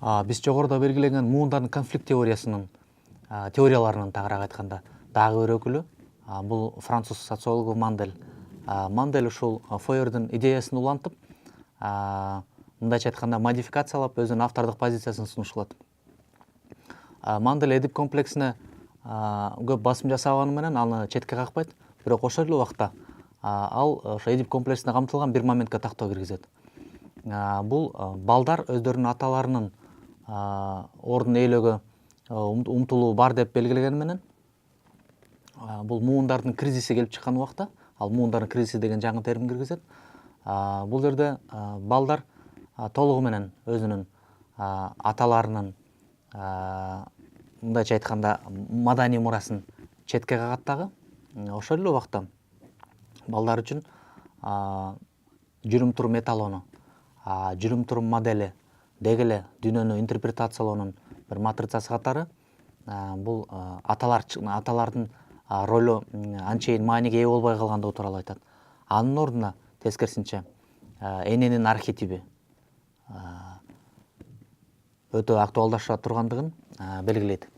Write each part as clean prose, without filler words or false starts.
Биз жогоруда белгилеген муундардын конфликт теорияларынын тагыраак айтканда дагы бир өкүлү бул француз социологу Мандель. Мандель ушул Фойердин идеясын улантып, мындайча айтканда модификациялап өзүнүн автордук позициясын сунуш кылат. Мандель Эдип комплексине көп басым жасаганы менен аны четке какпайт, бирок ошол эле убакта ал ошо Эдип комплексине камтылган бир моментке тактоо киргизет. Бул балдар өздөрүнүн аталарынын ордун ээлөөгө умтулуу бар деп белгилегени менен бул муундардын кризиси келип чыккан убакта, ал муундардын кризиси деген жаңы термин киргизет. Бул жерде балдар толугу менен өзүнүн аталарынын мындайча айтканда маданий мурасын четке кагат дагы. Ошол эле убакта балдар үчүн жүрүм-турум эталону, жүрүм-турум модели, деги эле дүйнөнү интерпретациялоонун бир матрицасы катары бул аталардын ролу анчейин мааниге ээ болбой калгандыгы тууралуу айтат. Анын ордуна тескерисинче эненин архетиби өтө актуалдаша тургандыгын белгилейт.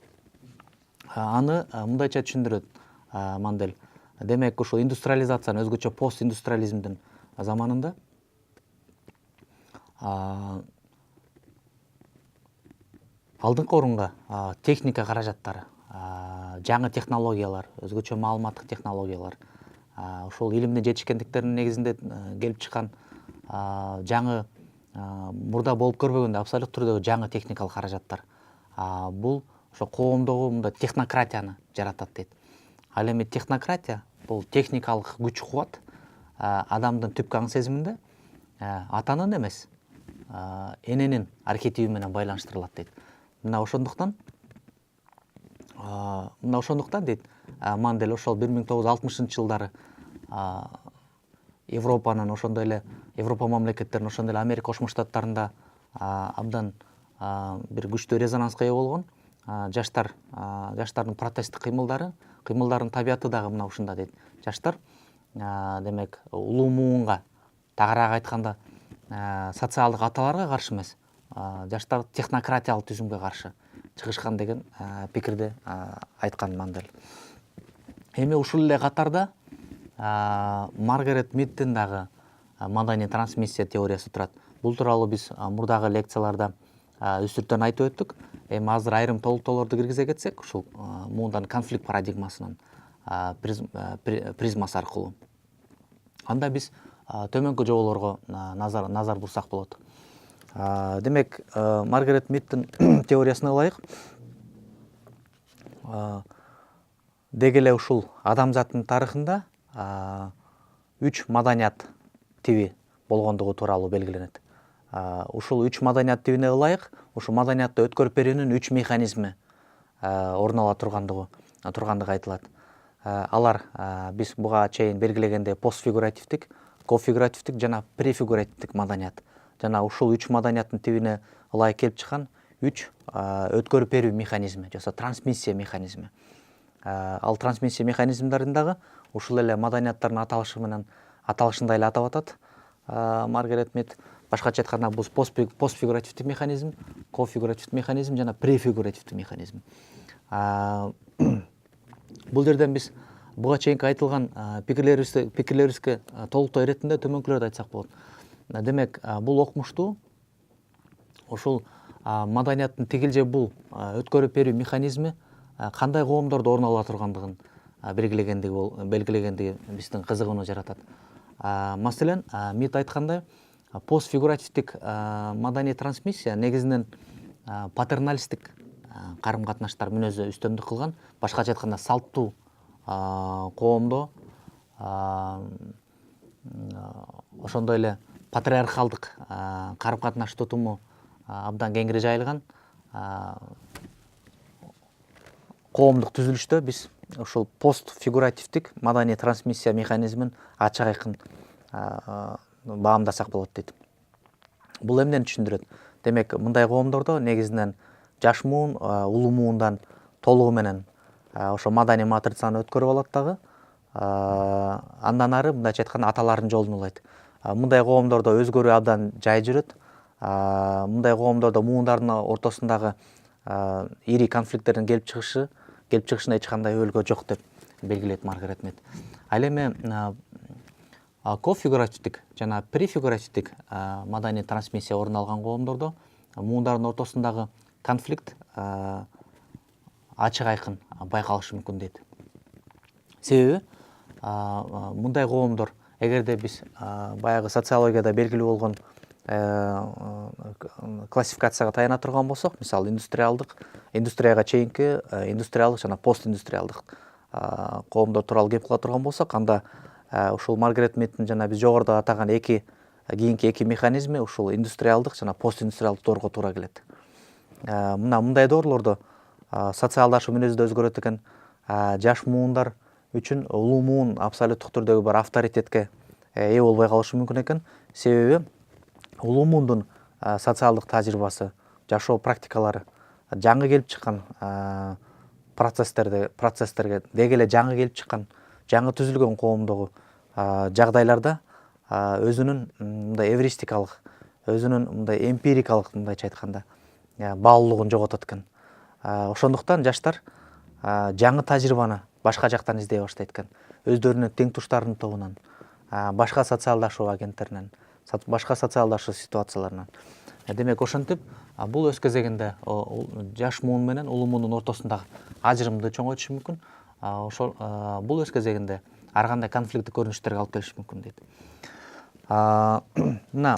Аны мындайча түшүндүрөт Мандель. Демек ушул индустриализациянын, өзгөчө постиндустриализмдин заманында алдыңкы орунга техника каражаттары, жаңы технологиялар, өзгөчө маалыматтык технологиялар, ушул илимдин жетишкендиктеринин негизинде келип чыккан жаңы мурда болуп көрбөгөндөй абсолют түрдөгү жаңы техникалык каражаттар бул ошо коомдогу мындай технократияны жаратат дейт. Ал эми технократия бул техникалык күч кубат адамдын түпкү аң сезиминде атанын эмес, эненин архетиби менен байланыштырылат дейт. Мына ошондуктан дейт Мандель, ошол 1960-жылдары Европанын, ошондой эле Европа мамлекеттеринин, ошондой эле Америка Кошмо Штаттарында абдан бир күчтүү резонанска ээ болгон жаштардын протесттик кыймылдарын табияты дагы мына ушунда дейт. Жаштар демек улуу муунга, тагыраак айтканда социалдык аталарга каршы эмес, жаштар технократиялык түзүмгө каршы чыгышкан деген пикирди айткан Мандель. Эми ушул эле катарда Маргарет Мидтин дагы маданий трансмиссия теориясы турат. Бул тууралуу биз мурдагы лекцияларда үстүртөн айтып өттүк. Эми азыр айрым толуктоолорду киргизе кетсек, ушул муундардын конфликт парадигмасынын призмасы аркылуу. Анда биз төмөнкү жоболорго назар бурсак болот. Демек, Маргарет Мидтин теориясына ылайык, деги эле ушул адамзаттын тарыхында 3 маданият тиби болгондугу тууралуу белгиленет. Ушул 3 маданият тибине ылайык, ушул маданиятты өткөрүп берүүнүн 3 механизми орун ала тургандыгы айтылат. Алар биз буга чейин белгилегендей постфигуративдик, кофигуративдик жана префигуративдик маданият. Жана ушул 3 маданияттын тибине ылайык келип чыккан 3 өткөрүп берүү механизми, жаса трансмиссия механизми. Ал трансмиссия механизмдерин дагы ушул эле маданияттардын аталышындай эле атап атат Маргарет Мид. Башкача айтканда бул постфигуративдик механизм, кофигуративдик механизм жана префигуративдик механизм. Бул жерден биз буга чейинки айтылган пикирлерибизге толуктоо иретинде төмөнкүлөрдү айтсак болот. Демек, бул окумуштуу ушул маданияттын тигил же бул өткөрүп берүү механизми кандай коомдордо орун ала тургандыгын белгилегендиги биздин кызыгууну жаратат. Маселен, Мид айткандай, постфигуративдик маданий трансмиссия негизинен патерналисттик карым-катнаштар мүнөзү үстөмдүк кылган, башкача айтканда салттуу коомдо ошондой эле патриархалдык карым-катнаш тутуму абдан кеңири жайылган коомдук түзүлүштө биз ушул постфигуративдик маданий трансмиссия механизмин ачык айкын баамдасак болот дейт. Бул эмнени түшүндүрөт? Демек, мындай коомдордо негизинен жаш муун улуу муундан толугу менен ошо маданий матрицаны өткөрүп алат дагы, андан ары мындайча айтканда аталардын жолун улайт. Мындай коомдордо өзгөрүү абдан жай жүрөт. мындай коомдордо муундардын ортосундагы ири конфликттердин келип чыгышына эч кандай өлгө жок деп белгилейт Маргарет Мид. Ал эми кофигуративдик жана префигуративдик маданий трансмиссия орун алган коомдордо муундардын ортосундагы конфликт ачык айкын байкалышы мүмкүн дейт. Себеби мындай коомдор, эгерде биз баягы социологияда белгилүү болгон классификацияга таяна турган болсок, мисалы индустрияга чейинки индустриалдык жана постиндустриалдык коомдор тууралуу кеп кыла турган болсок, анда ушул Маргарет Мидтин жана биз жогоруда атаган кийинки эки механизми ушул индустриалдык жана постиндустриалдык доорго туура келет. Мындай доорлордо социалдашуу мүнөздү өзгөрөт экен. Жаш муундар үчүн улуу муун абсолюттук түрдөгү бир авторитетке ээ болбой калышы мүмкүн экен. Себеби улуу муундун социалдык тажрыйбасы, жашоо практикалары, жаңы келип чыккан процесстерге деги эле жаңы келип чыккан, жаңы түзүлгөн коомдогу жагдайларда өзүнүн мындай эвристикалык, өзүнүн мындай эмпирикалык, мындайча айтканда баалуулугун жоготот экен. Ошондуктан жаштар жаңы тажрыйбаны башка жактан издей баштайт экен. Өздөрүнүн тең туштарынын тобунан, башка социалдашуу агенттеринен, башка социалдашуу ситуацияларынан. Демек ошентип бул өз кезегинде жаш муун менен улуу муундун ортосундагы ажырымды чоңойтушу мүмкүн. Ошол бул өз кезегинде ар кандай конфликттик көрүнүштөргө алып келиши мүмкүн дейт. Мына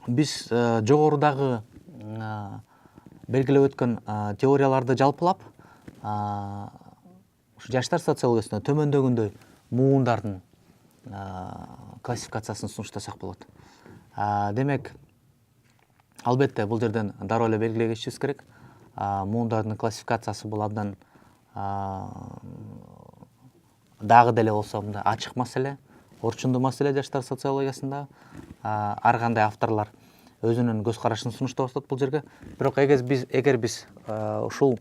биз жогорудагы белгилеп өткөн теорияларды жалпылап ушу жаштар социологиясында төмөндөгүндөй муундардын классификациясын сунуштасак болот. Демек, албетте бул жерден дароо эле белгилегенибиз керек. Муундардын классификациясы бул абдан дагы деле болсо мындай ачык маселе, орчундуу маселе жаштар социологиясында. Ар кандай авторлор өзүнүн көз карашын сунуштап атат бул жерге. Бирок эгер биз ушул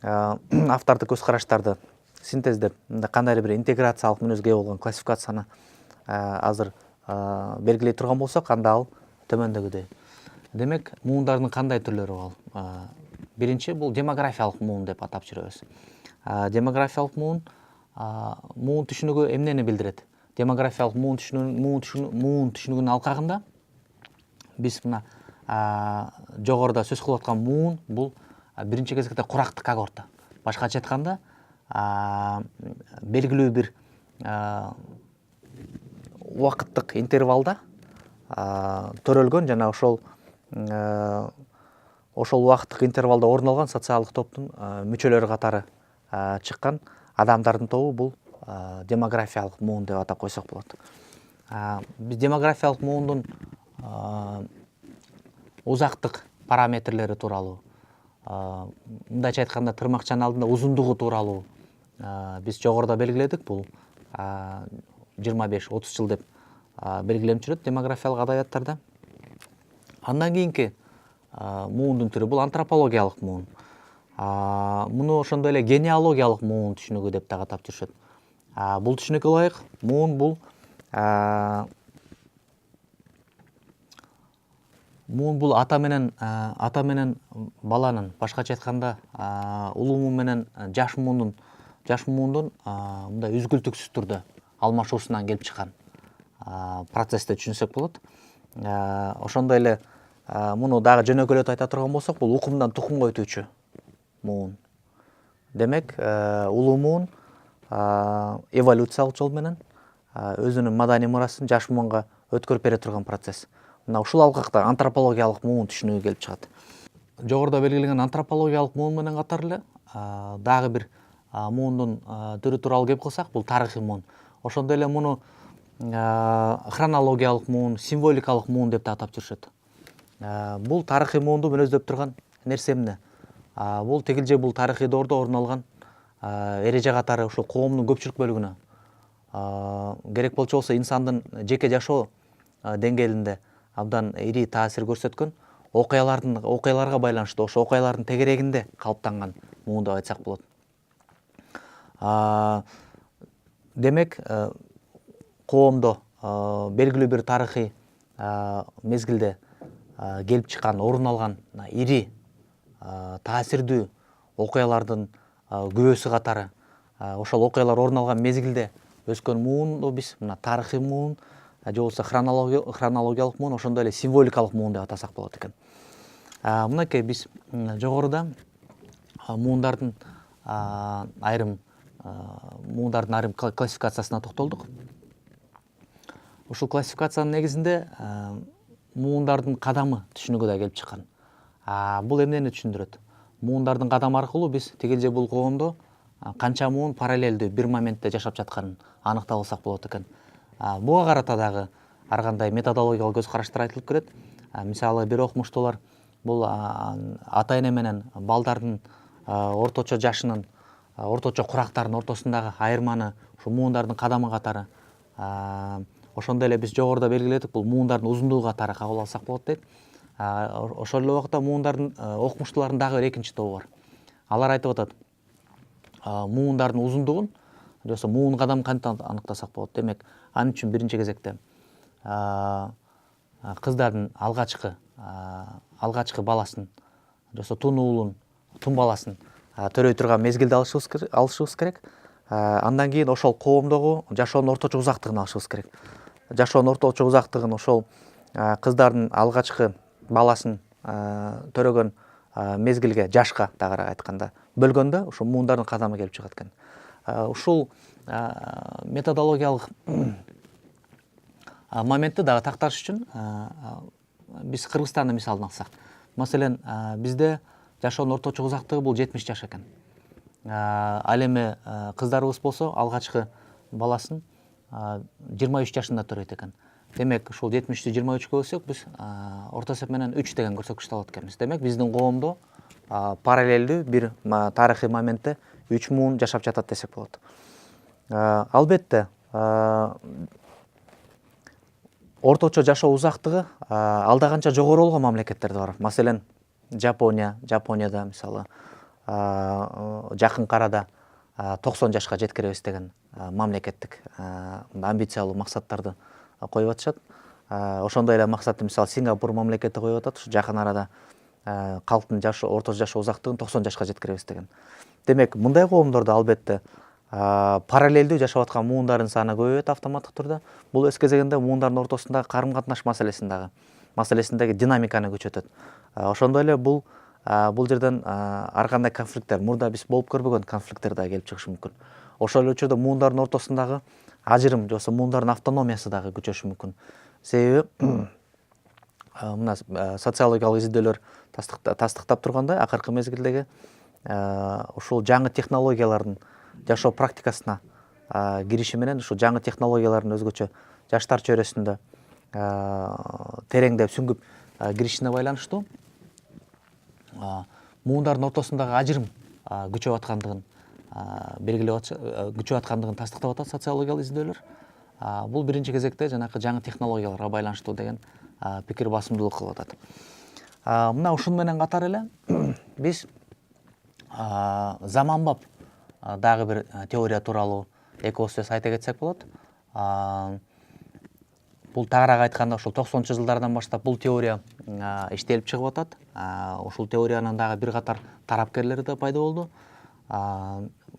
автордук көз караштарды синтездеп, кандайдыр бир интеграциялык мүнөзгө ээ болгон классификацияны азыр белгилей турган болсок, анда ал төмөндөгүдөй. Демек, муундардын кандай түрлөрү бар? Биринчи бул демографиялык муун деп атап жүрөбүз. Демографиялык муун түшүнүгү эмнени билдирет? Демографиялык муун түшүнүгүнүн алкагында биз мына жогоруда сөз кылып аткан муун бул биринчи кезекте курактык когорта. Башкача айтканда, белгилүү бир убакыттык интервалда төрөлгөн жана ошол убакыттык интервалда орун алган социалдык топтун мүчөлөрү катары чыккан адамдардын тобу бул демографиялык муун деп атап койсок болот. Биз демографиялык муундун узактык параметрлери тууралуу, мындайча айтканда тырмакчанын алдында узундугу тууралуу биз жогоруда белгиледик. Бул 25-30 жыл деп белгиленип жүрөт демографиялык адабияттарда. Андан кийинки муундун түрү бул антропологиялык муун. Муну ошондой эле генеалогиялык муун түшүнүгү деп дагы атап жүрүшөт. Бул түшүнүккө ылайык муун бул ата менен баланын, башкача айтканда улуу муун менен жаш муундун мындай үзгүлтүксүз түрдө алмашуусунан келип чыккан процессти түшүнсөк болот. Ошондой эле муну дагы жөнөкөйлөтүп айта турган болсок, бул укумдан тукумга өтүүчү муун. Демек, улуу муун эволюциялык жол менен өзүнүн маданий мурасын жаш муунга өткөрүп бере турган процесс. Мына ушул алкакта антропологиялык муун түшүнүгү келип чыгат. Жогоруда белгиленген антропологиялык муун менен катар эле дагы бир муундун түрү тууралуу кеп кылсак, бул тарыхый муун. Ошондой эле муну хронологиялык муун, символикалык муун деп да атап жүрүшөт. Бул тарыхый муунду мүнөздөп турган нерсе эмне? Бул тигилже бул тарыхый доордо орун алган эреже катары ушул коомдун көпчүлүк бөлүгүнө керек болчу болсо инсандын жеке жашоо деңгээлинде абдан ири таасир көрсөткөн окуяларга байланыштуу, ошо окуялардын тегерегинде калыптанган муун деп айтсак болот. Демек, коомдо белгилүү бир тарыхый мезгилде келип чыккан, орун алган ири таасирдүү окуялардын күбөсү катары ошол окуялар орун алган мезгилде өскөн муунду биз мына тарыхый муун же болбосо хронологиялык муун, ошондой эле символикалык муун деп атасак болот экен. Мынакей биз жогоруда муундардын айрым классификациясына токтолдук. Ушул классификациянын негизинде муундардын кадамы түшүнүгү да келип чыккан. Бул эмнени түшүндүрөт? Муундардын кадамы аркылуу биз тигил же бул коомдо канча муун параллелдүү бир моментте жашап жатканын аныктап алсак болот экен. Буга карата дагы ар кандай методологиялык көз караштар айтылып келет. Мисалы бир окумуштуулар бул ата эне менен балдардын орточо жашынын, орточо курактардын ортосундагы айырманы ушу муундардын кадамы катары, ошондой эле биз жогоруда белгиледик, бул муундардын узундугу катары кабыл алсак болот дейт. Ошол эле убакта муундардын окумуштуулардын дагы бир экинчи тобу бар. Алар айтып атат, муундардын узундугун же болбосо муун кадамын кантип аныктасак болот? Демек, анын үчүн биринчи кезекте кыздардын алгачкы баласын же болбосо тун уулун, тун баласын төрөй турган мезгилди алышыбыз керек. Андан кийин ошол коомдогу жашоонун орточо узактыгын алышыбыз керек. Жашоонун орточо узактыгын ошол кыздардын алгачкы баласын төрөгөн мезгилге, жашка дагыраак айтканда бөлгөндө ушул муундардын кадамы келип чыгат экен. Ушул методологиялык моментти дагы такташ үчүн биз Кыргызстандын мисалын алсак. Маселен, бизде жашоонун орточо узактыгы бул 70 жаш экен. Ал эми кыздарыбыз болсо алгачкы баласын 23 жашында төрөйт экен. Демек, ушул 70-тү 23-кө бөлсөк, биз орто эсеп менен 3 деген көрсөткүчтү алат экенбиз. Демек, биздин коомдо параллелдүү бир тарыхый моментте 3 муун жашап жатат десек болот. Албетте, орточо жашоо узактыгы алда канча жогору болгон мамлекеттер да бар. Маселен, Жапонияда мисалы жакын арада 90 жашка жеткиребиз деген мамлекеттик амбициялуу максаттарды коюп атышат. Ошондой эле максатты мисалы Сингапур мамлекети коюп атат. Жакын арада калктын орточо жашоо узактыгын 90 жашка жеткиребиз деген. Демек, мындай коомдордо албетте параллелдүү жашап аткан муундардын саны көбөйөт автоматтык түрдө. Бул өз кезегинде муундардын ортосундагы карым-катнаш маселесиндеги динамиканы күчөтөт. Ошондой эле бул жерден ар кандай конфликттер, мурда биз болуп көрбөгөн конфликттер да келип чыгышы мүмкүн. Ошол эле учурда муундардын ортосундагы ажырым же болбосо муундардын автономиясы дагы күчөшү мүмкүн. Себеби мына социологиялык изилдөөлөр тастыктап тургандай, акыркы мезгилдеги ушул жаңы технологиялардын жашоо практикасына кириши менен ушул жаңы технологиялардын өзгөчө жаштар чөйрөсүндө тереңдеп сүңгүп киришине байланыштуу муундардын ортосундагы ажырым күчөп аткандыгын тастыктап атат социологиялык изилдөөлөр. Бул биринчи кезекте жанакы жаңы технологияларга байланыштуу деген пикир басымдуулук кылып атат. Мына ушун менен катар эле биз заманбап дагы бир теория тууралуу эки ооз сөз айта кетсек болот. Бул тагыраак айтканда ошол 90-чы жылдардан баштап бул теория иштелип чыгып атат. Ушул теориянын дагы бир катар тарапкерлери да пайда болду.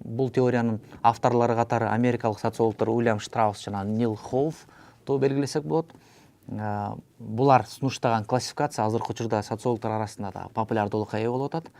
Бул теориянын авторлору катары америкалык социологдор Уильям Штраус жана Нил Хоуффту белгилесек болот. Булар сунуштаган классификация азыркы учурда социологдор арасында да популярдуулукка ээ болуп атат.